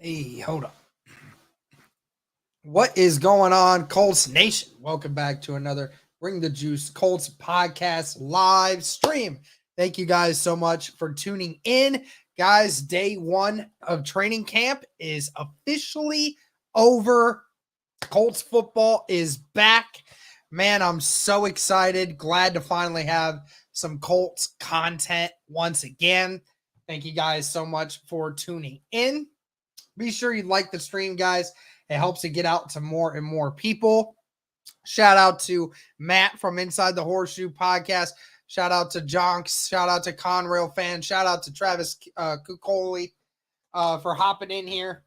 Hey, hold up. What is going on, Colts Nation? Welcome back to another Bring the Juice Colts podcast live stream. Thank you guys so much for tuning in. Guys, day one of training camp is officially over. Colts football is back. Man, I'm so excited. Glad to finally have some Colts content once again. Thank you guys so much for tuning in. Be sure you like the stream, guys. It helps it get out to more and more people. Shout out to Matt from Inside the Horseshoe Podcast. Shout out to Jonks. Shout out to Conrail fan. Shout out to Travis Kukoli for hopping in here.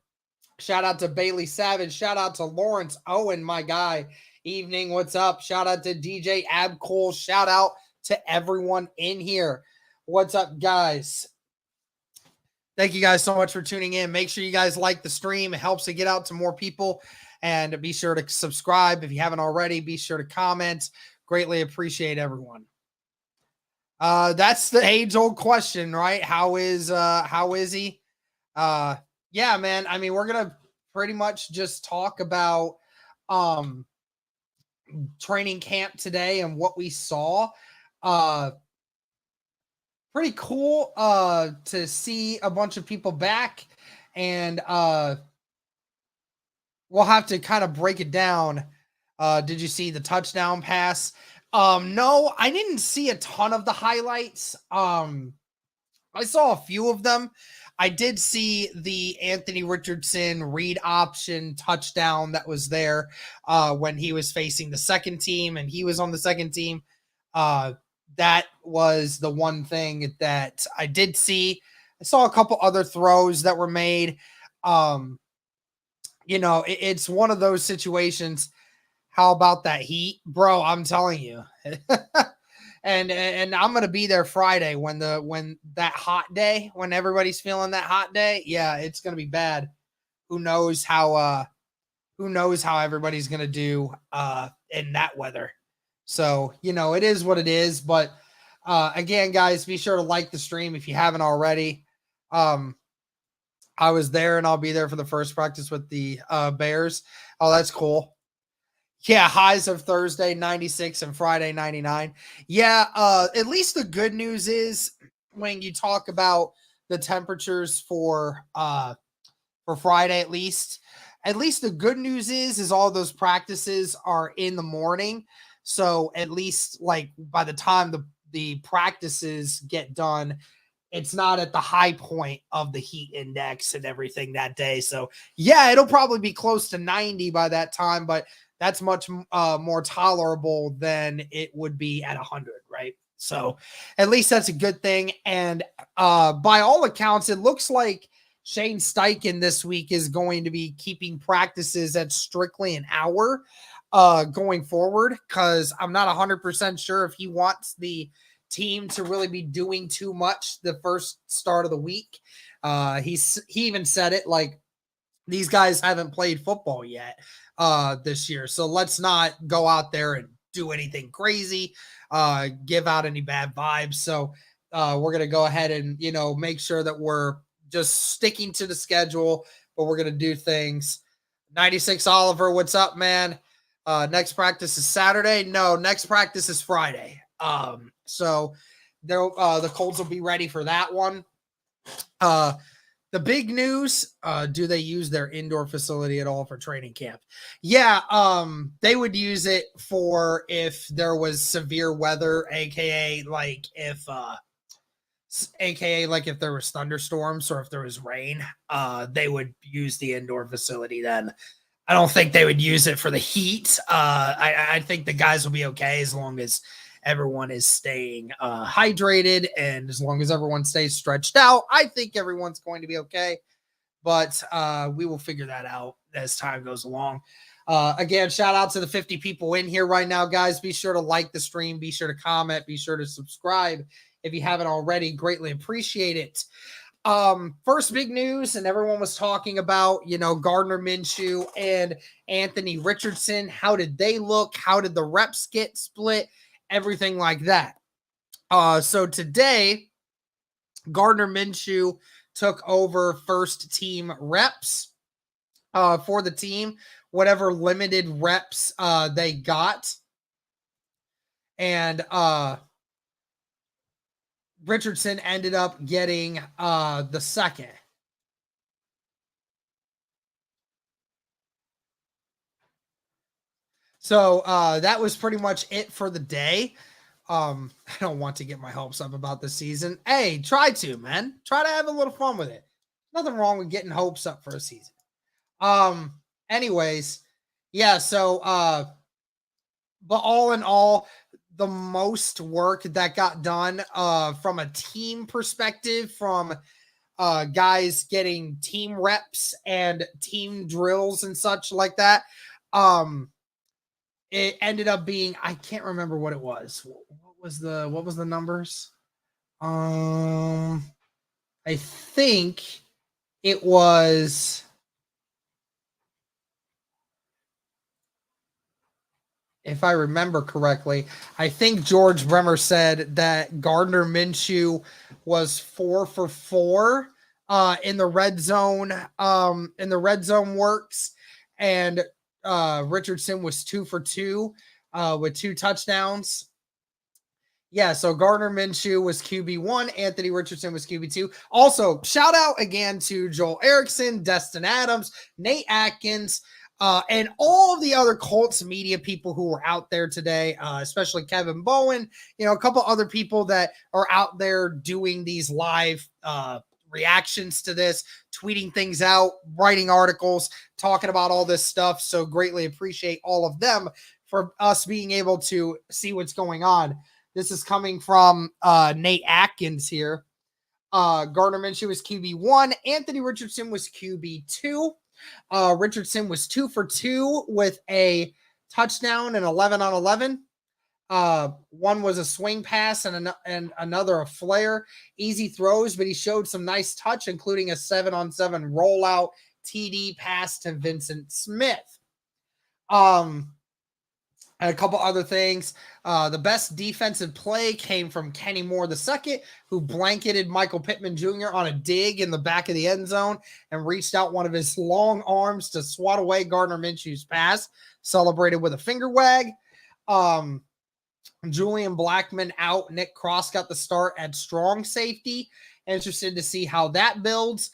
Shout out to Bailey Savage. Shout out to Lawrence Owen, my guy. Evening, what's up? Shout out to DJ Abcole. Shout out to everyone in here. What's up, guys? Thank you guys so much for tuning in. Make sure you guys like the stream. It helps to get out to more people. And be sure to subscribe if you haven't already. Be sure to comment. Greatly appreciate everyone. That's the age-old question, right? How is he? Yeah, man. I mean, we're gonna pretty much just talk about training camp today and what we saw. Pretty cool to see a bunch of people back, and we'll have to kind of break it down. Did you see the touchdown pass? No, I didn't see a ton of the highlights. I saw a few of them. I did see the Anthony Richardson read option touchdown that was there when he was facing the second team and he was on the second team. That was the one thing that I did see. I saw a couple other throws that were made. It's one of those situations. How about that heat, bro? I'm telling you. and I'm gonna be there Friday when that hot day, when everybody's feeling that hot day. Yeah, it's gonna be bad. Who knows how everybody's gonna do in that weather. So, it is what it is. But again, guys, be sure to like the stream if you haven't already. I was there and I'll be there for the first practice with the Bears. Oh, that's cool. Yeah, highs of Thursday, 96, and Friday, 99. Yeah, at least the good news is when you talk about the temperatures for Friday, at least the good news is all those practices are in the morning. So at least like by the time the practices get done, it's not at the high point of the heat index and everything that day. So yeah, it'll probably be close to 90 by that time, but that's much more tolerable than it would be at 100, right? So at least that's a good thing. And by all accounts, it looks like Shane Steichen this week is going to be keeping practices at strictly an hour going forward, because I'm not 100% sure if he wants the team to really be doing too much the first start of the week. He even said it like, these guys haven't played football yet this year, so let's not go out there and do anything crazy, give out any bad vibes. So we're going to go ahead and, make sure that we're just sticking to the schedule, but we're going to do things. 96 Oliver, what's up, man? Next practice is Saturday. No, next practice is Friday. So the Colts will be ready for that one. The big news, do they use their indoor facility at all for training camp? Yeah, they would use it for if there was severe weather, aka like if there was thunderstorms or if there was rain, they would use the indoor facility then. I don't think they would use it for the heat. I think the guys will be okay as long as everyone is staying hydrated, and as long as everyone stays stretched out, I think everyone's going to be okay. But we will figure that out as time goes along. Again, shout out to the 50 people in here right now, guys. Be sure to like the stream. Be sure to comment. Be sure to subscribe if you haven't already. Greatly appreciate it. First big news, and everyone was talking about, Gardner Minshew and Anthony Richardson. How did they look? How did the reps get split? Everything like that. So today, Gardner Minshew took over first team reps for the team, whatever limited reps they got. And Richardson ended up getting the second. So that was pretty much it for the day. I don't want to get my hopes up about the season. Hey, try to, man. Try to have a little fun with it. Nothing wrong with getting hopes up for a season. Anyways, yeah, so but all in all, the most work that got done from a team perspective, from guys getting team reps and team drills and such like that, it ended up being, I can't remember what it was. What was the numbers? I think it was, if I remember correctly, I think George Bremer said that Gardner Minshew was 4 for 4 in the red zone works, and Richardson was 2 for 2 with 2 touchdowns. Yeah, so Gardner Minshew was QB1, Anthony Richardson was QB2. Also, shout out again to Joel Erickson, Destin Adams, Nate Atkins, and all of the other Colts media people who were out there today, especially Kevin Bowen, a couple other people that are out there doing these live reactions to this, tweeting things out, writing articles, talking about all this stuff. So greatly appreciate all of them for us being able to see what's going on. This is coming from Nate Atkins here. Gardner Minshew was QB1. Anthony Richardson was QB2. Richardson was 2 for 2 with a touchdown and 11 on 11. One was a swing pass and another a flare. Easy throws, but he showed some nice touch, including a 7-on-7 rollout TD pass to Vincent Smith. And a couple other things. The best defensive play came from Kenny Moore II, who blanketed Michael Pittman Jr. on a dig in the back of the end zone and reached out one of his long arms to swat away Gardner Minshew's pass, celebrated with a finger wag. Julian Blackmon out. Nick Cross got the start at strong safety. Interested to see how that builds.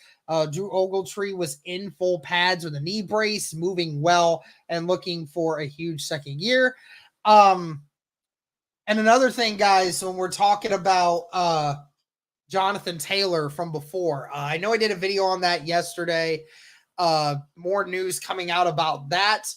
Drew Ogletree was in full pads with a knee brace, moving well and looking for a huge second year. And another thing, guys, when we're talking about Jonathan Taylor from before, I know I did a video on that yesterday. More news coming out about that.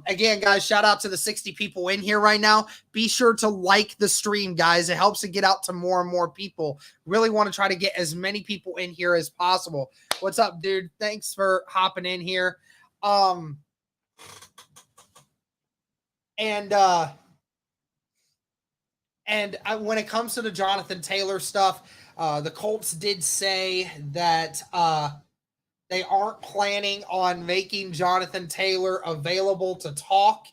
Again, guys, shout out to the 60 people in here right now. Be sure to like the stream, guys. It helps to get out to more and more people. Really want to try to get as many people in here as possible. What's up, dude? Thanks for hopping in here. And when it comes to the Jonathan Taylor stuff, the Colts did say that they aren't planning on making Jonathan Taylor available to talk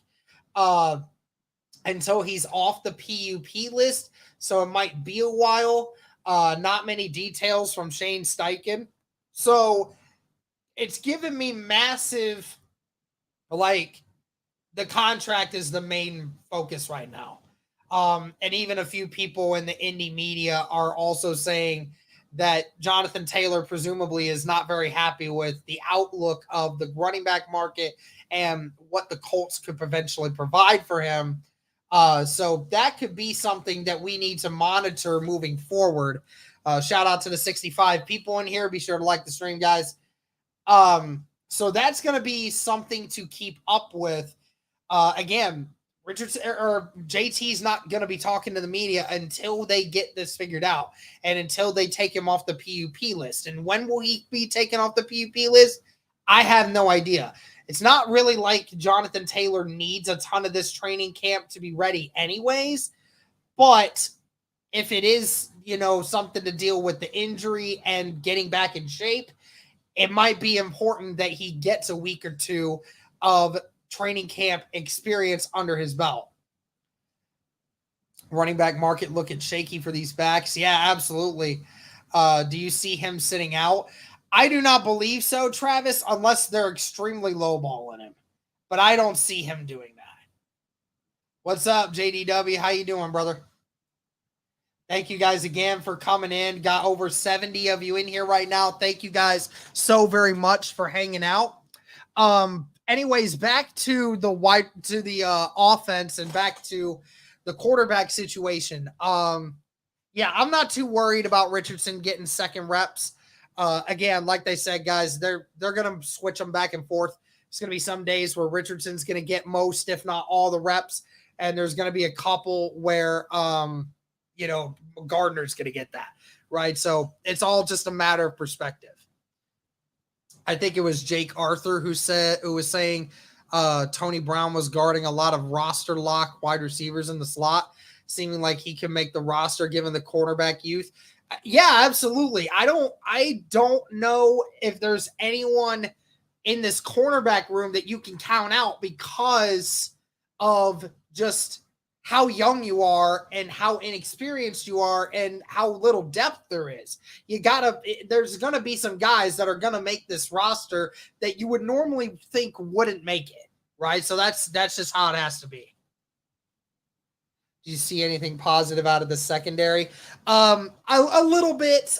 until he's off the PUP list. So it might be a while. Not many details from Shane Steichen. So it's given me massive, the contract is the main focus right now. And even a few people in the indie media are also saying that Jonathan Taylor presumably is not very happy with the outlook of the running back market and what the Colts could eventually provide for him. So that could be something that we need to monitor moving forward. Shout out to the 65 people in here. Be sure to like the stream, guys. So that's going to be something to keep up with. Again, Richardson or JT's not going to be talking to the media until they get this figured out and until they take him off the PUP list. And when will he be taken off the PUP list? I have no idea. It's not really like Jonathan Taylor needs a ton of this training camp to be ready anyways. But if it is, something to deal with the injury and getting back in shape, it might be important that he gets a week or two of training camp experience under his belt. Running back market looking shaky for these backs. Yeah, absolutely. Do you see him sitting out? I do not believe so, Travis, unless they're extremely lowballing him. But I don't see him doing that. What's up, JDW? How you doing, brother? Thank you guys again for coming in. Got over 70 of you in here right now. Thank you guys so very much for hanging out. Anyways, back to the offense and back to the quarterback situation. Yeah, I'm not too worried about Richardson getting second reps. Again, like they said, guys, they're gonna switch them back and forth. It's gonna be some days where Richardson's gonna get most, if not all, the reps, and there's gonna be a couple where Gardner's gonna get that, right? So it's all just a matter of perspective. I think it was Jake Arthur who was saying Tony Brown was guarding a lot of roster lock wide receivers in the slot, seeming like he can make the roster given the quarterback youth. Yeah, absolutely. I don't know if there's anyone in this cornerback room that you can count out because of just how young you are and how inexperienced you are and how little depth there is. There's going to be some guys that are going to make this roster that you would normally think wouldn't make it, right? So that's just how it has to be. Do you see anything positive out of the secondary? A little bit.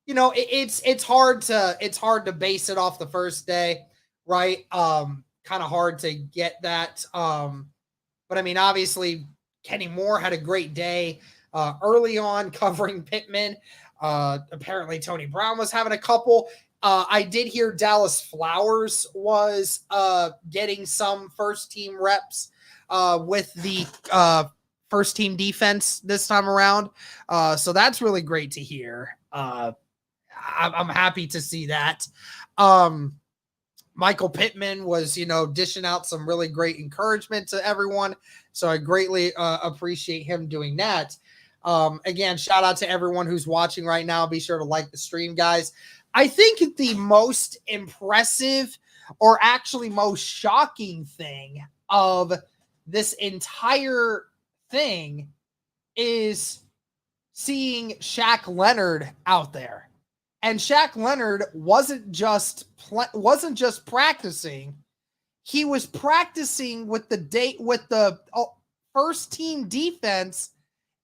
It's hard to base it off the first day, right? Kind of hard to get that. But I mean, obviously, Kenny Moore had a great day early on covering Pittman. Apparently, Tony Brown was having a couple. I did hear Dallas Flowers was getting some first team reps with the first team defense this time around. So that's really great to hear. I'm happy to see that. Michael Pittman was, dishing out some really great encouragement to everyone. So I greatly appreciate him doing that. Again, shout out to everyone who's watching right now. Be sure to like the stream, guys. I think the most impressive or actually most shocking thing of this entire thing is seeing Shaq Leonard out there. And Shaq Leonard wasn't just practicing. He was practicing with the first team defense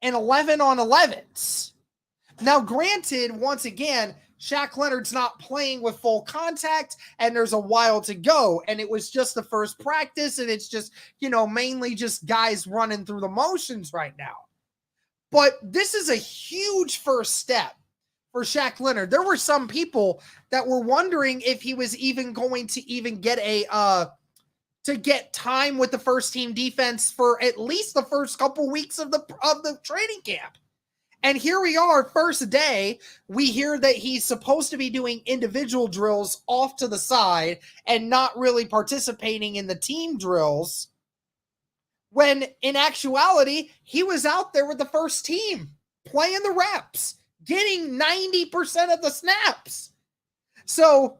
in 11-on-11s. Now, granted, once again, Shaq Leonard's not playing with full contact and there's a while to go. And it was just the first practice and it's just, mainly just guys running through the motions right now. But this is a huge first step for Shaq Leonard. There were some people that were wondering if he was even going to get to get time with the first team defense for at least the first couple weeks of the training camp. And here we are, first day, we hear that he's supposed to be doing individual drills off to the side and not really participating in the team drills, when in actuality, he was out there with the first team, playing the reps, getting 90% of the snaps. So,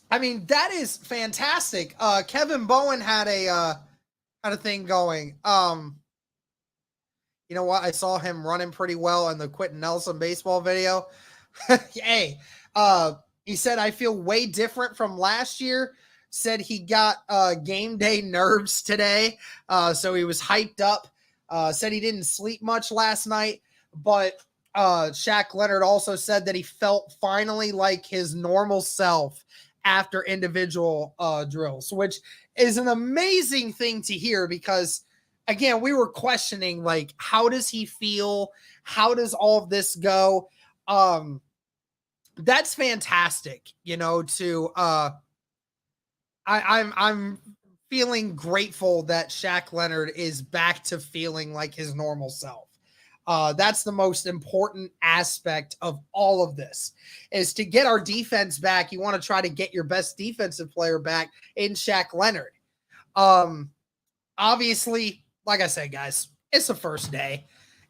I mean, that is fantastic. Kevin Bowen had a thing going. You know what? I saw him running pretty well in the Quentin Nelson baseball video. Hey, he said, I feel way different from last year. Said he got game day nerves today. So he was hyped up. Said he didn't sleep much last night. But Shaq Leonard also said that he felt finally like his normal self after individual drills, which is an amazing thing to hear because, again, we were questioning, like, how does he feel? How does all of this go? That's fantastic, I'm feeling grateful that Shaq Leonard is back to feeling like his normal self. That's the most important aspect of all of this, is to get our defense back. You want to try to get your best defensive player back in Shaq Leonard. Obviously, like I said, guys, it's the first day.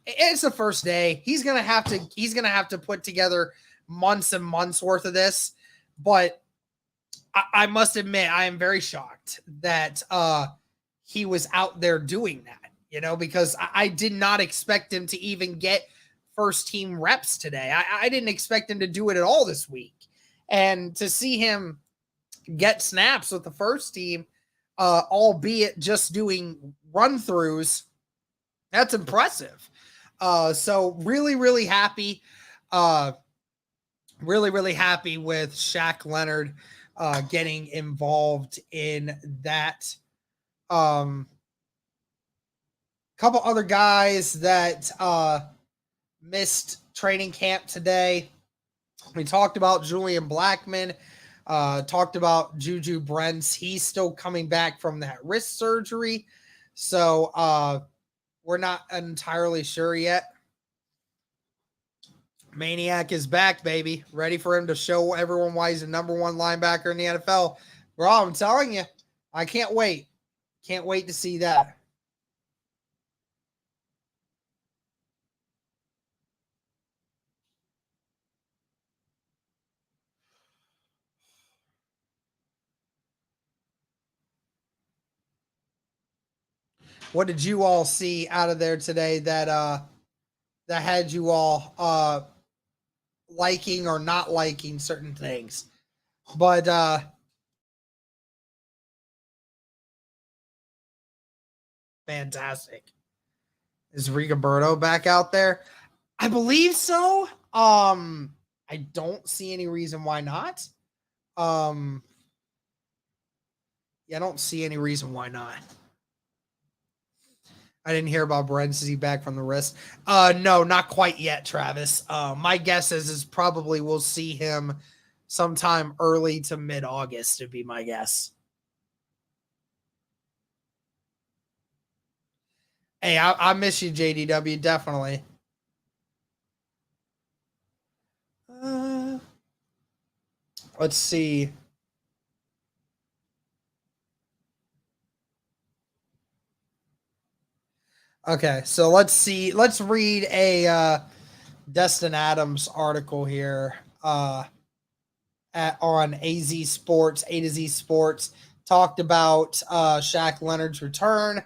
It's the first day. He's gonna have to put together months and months worth of this. But I must admit, I am very shocked that he was out there doing that. Because I did not expect him to even get first team reps today. I didn't expect him to do it at all this week. And to see him get snaps with the first team, albeit just doing run throughs, that's impressive. So really, really happy. Really happy with Shaq Leonard getting involved in that. Couple other guys that missed training camp today. We talked about Julian Blackmon, talked about Juju Brents. He's still coming back from that wrist surgery. So we're not entirely sure yet. Maniac is back, baby. Ready for him to show everyone why he's the number one linebacker in the NFL. Bro, I'm telling you, I can't wait. Can't wait to see that. What did you all see out of there today that had you all liking or not liking certain things? But fantastic. Is Rigoberto back out there? I believe so. I don't see any reason why not. Yeah, I don't see any reason why not. I didn't hear about Brents. Is he back from the wrist? No, not quite yet, Travis. My guess is probably we'll see him sometime early to mid-August, would be my guess. Hey, I miss you, JDW, definitely. Let's see. Okay, so let's see. Let's read a Destin Adams article here on AZ Sports, A to Z Sports. Talked about Shaq Leonard's return.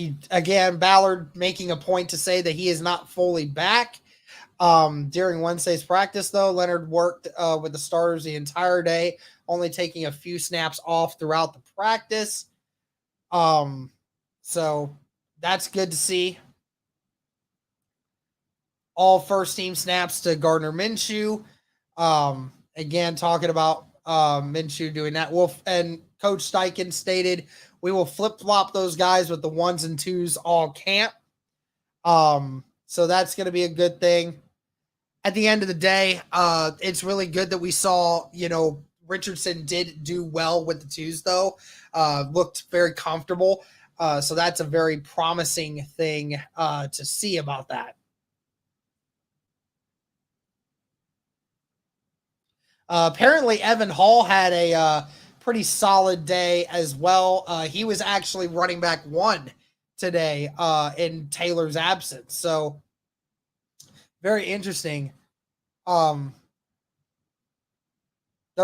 Ballard making a point to say that he is not fully back. During Wednesday's practice, though, Leonard worked with the starters the entire day, only taking a few snaps off throughout the practice. So that's good to see. All first team snaps to Gardner Minshew. Again, talking about Minshew doing that. And Coach Steichen stated, we will flip flop those guys with the 1s and 2s all camp. So that's going to be a good thing. At the end of the day, it's really good that we saw, Richardson did do well with the 2s, though. Looked very comfortable. So that's a very promising thing to see about that. Apparently, Evan Hall had a pretty solid day as well. He was actually running back 1 today in Taylor's absence. So very interesting. Though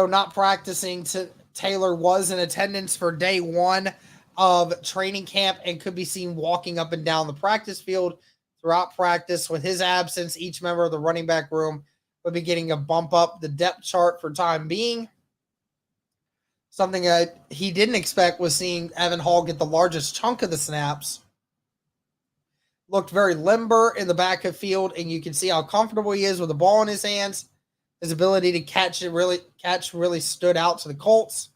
not practicing, Taylor was in attendance for day 1 of training camp and could be seen walking up and down the practice field throughout practice. With his absence, each member of the running back room would be getting a bump up the depth chart for time being. Something that he didn't expect was seeing Evan Hall get the largest chunk of the snaps. Looked very limber in the back of field, and you can see how comfortable he is with the ball in his hands. His ability to catch really stood out to the Colts,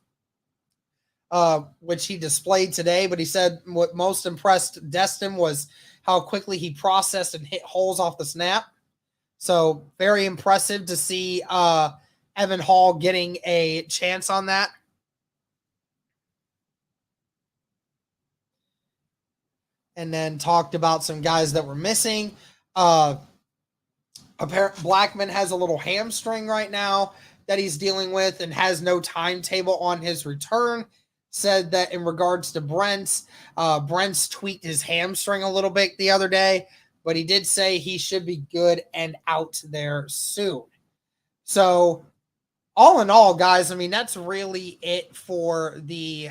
which he displayed today. But he said what most impressed Destin was how quickly he processed and hit holes off the snap. So very impressive to see Evan Hall getting a chance on that. And then talked about some guys that were missing. Blackmon has a little hamstring right now that he's dealing with and has no timetable on his return. Said that in regards to Brents tweaked his hamstring a little bit the other day, but he did say he should be good and out there soon. So all in all, guys, I mean, that's really it for the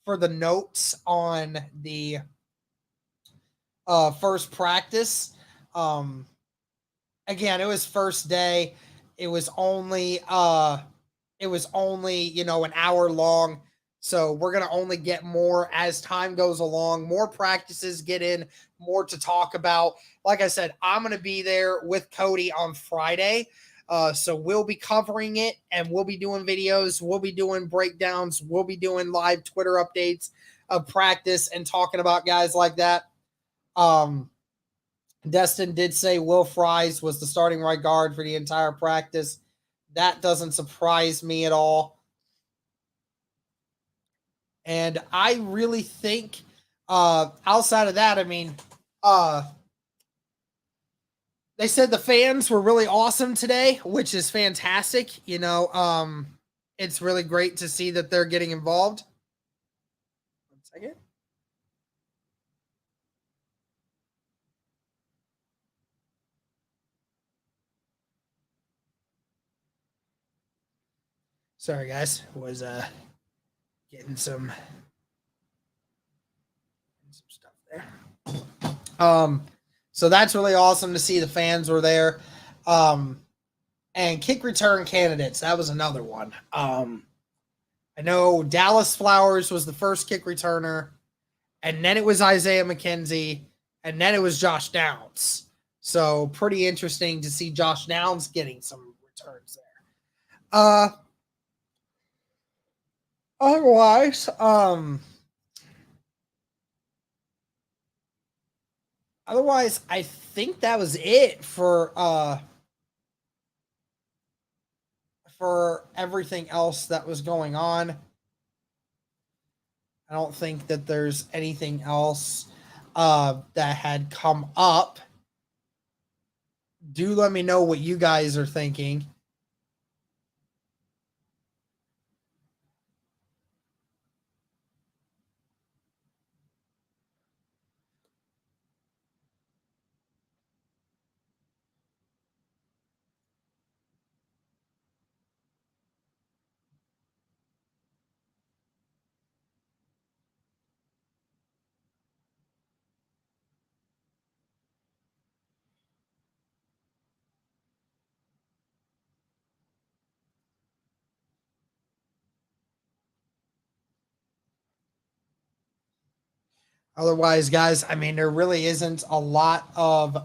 notes on the first practice. Again, it was first day. It was only an hour long. So we're going to only get more as time goes along, more practices get in, more to talk about. Like I said, I'm going to be there with Cody on Friday. So we'll be covering it and we'll be doing videos. We'll be doing breakdowns. We'll be doing live Twitter updates of practice and talking about guys like that. Destin did say Will Fries was the starting right guard for the entire practice. That doesn't surprise me at all. And I really think outside of that, I mean, they said the fans were really awesome today, which is fantastic. It's really great to see that they're getting involved. 1 second. Sorry, guys. Was getting some stuff there. So that's really awesome to see the fans were there. And kick return candidates, that was another one. I know Dallas Flowers was the first kick returner, and then it was Isaiah McKenzie, and then it was Josh Downs. So pretty interesting to see Josh Downs getting some returns there. Otherwise, I think that was it for everything else that was going on. I don't think that there's anything else that had come up. Do let me know what you guys are thinking. Otherwise, guys, I mean, there really isn't a lot of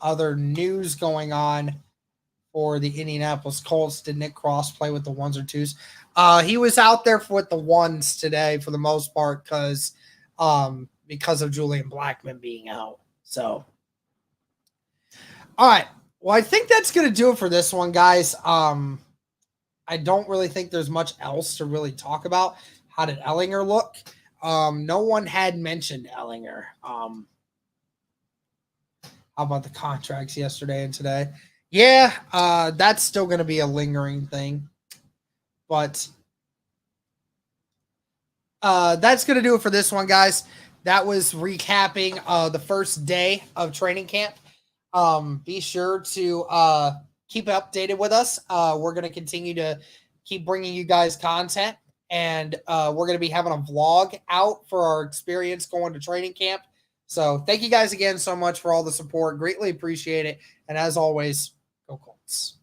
other news going on for the Indianapolis Colts. Did Nick Cross play with the ones or twos? He was out there with the ones today for the most part because of Julian Blackman being out. So, all right. Well, I think that's going to do it for this one, guys. I don't really think there's much else to really talk about. How did Ellinger look? No one had mentioned Ellinger. How about the contracts yesterday and today? Yeah, that's still going to be a lingering thing. But that's going to do it for this one, guys. That was recapping the first day of training camp. Be sure to keep updated with us. We're going to continue to keep bringing you guys content. And we're going to be having a vlog out for our experience going to training camp. So thank you guys again so much for all the support. Greatly appreciate it. And as always, go Colts.